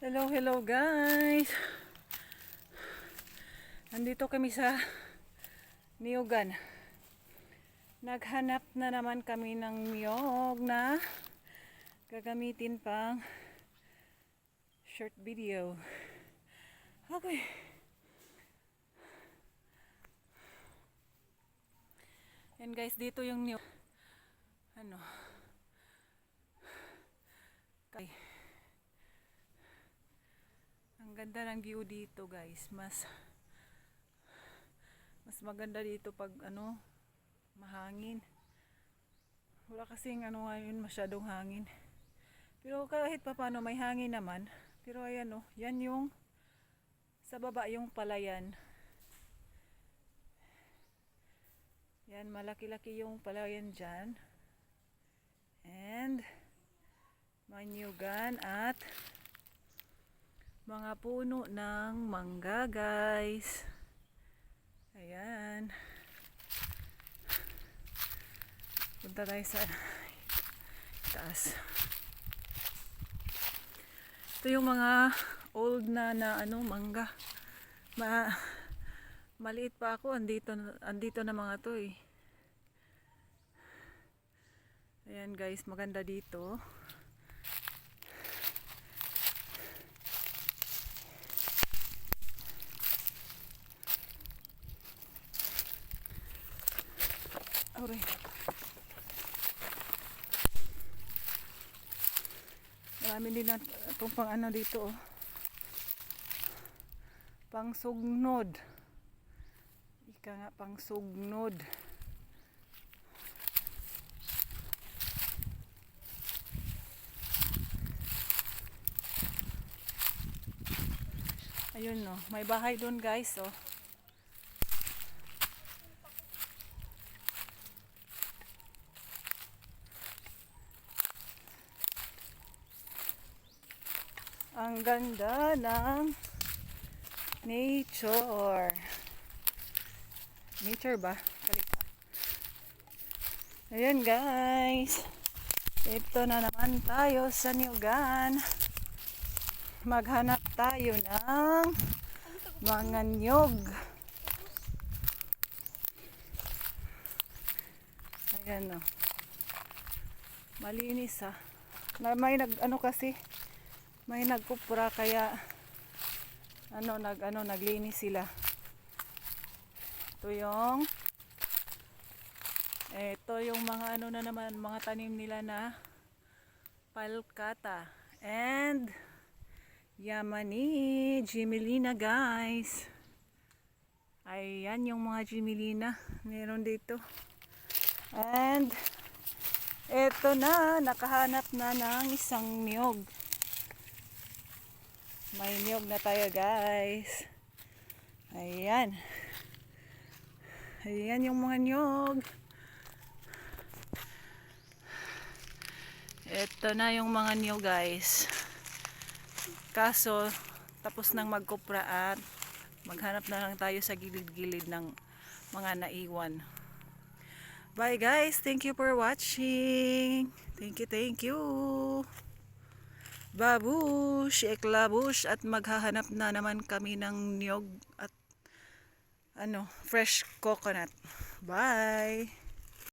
Hello guys. Nandito kami sa niyugan. Naghanap na naman kami ng niyog na gagamitin pang short video. Okay. Yan guys, dito yung niyog. Ang ganda ng view dito guys. Mas maganda dito pag mahangin. Wala kasing ngayon masyadong hangin. Pero kahit pa paano may hangin naman. Pero ayan yan yung sa baba yung palayan. Yan, malaki-laki yung palayan dyan. And manyugan at mga puno ng mangga guys. Ayan. Punta tayo sa taas. Ito yung mga old na mangga. Maliit pa ako, andito na mga to eh. Ayan guys, maganda dito. Aray. Marami din itong pang dito pang sugnod. Ika nga pang sugnod. Ayun may bahay doon guys Ang ganda ng nature. Nature ba? Ayan guys. Ito na naman tayo sa niyugan. Maghanap tayo ng mga niyog. Ayan malinis may kasi may nagkupra kaya naglinis sila. Ito yung mga na naman mga tanim nila na palkata and Yamani Gmelina guys. Ayan yung mga Gmelina meron dito. And eto na, nakahanap na ng isang niyog. May niyog na tayo guys. Ayan. Ayan yung mga niyog. Ito na yung mga niyog guys. Kaso tapos nang magkupra at maghanap na lang tayo sa gilid-gilid ng mga naiwan. Bye guys. Thank you for watching. Thank you. Babush, eklabush at maghahanap na naman kami ng niyog at fresh coconut. Bye.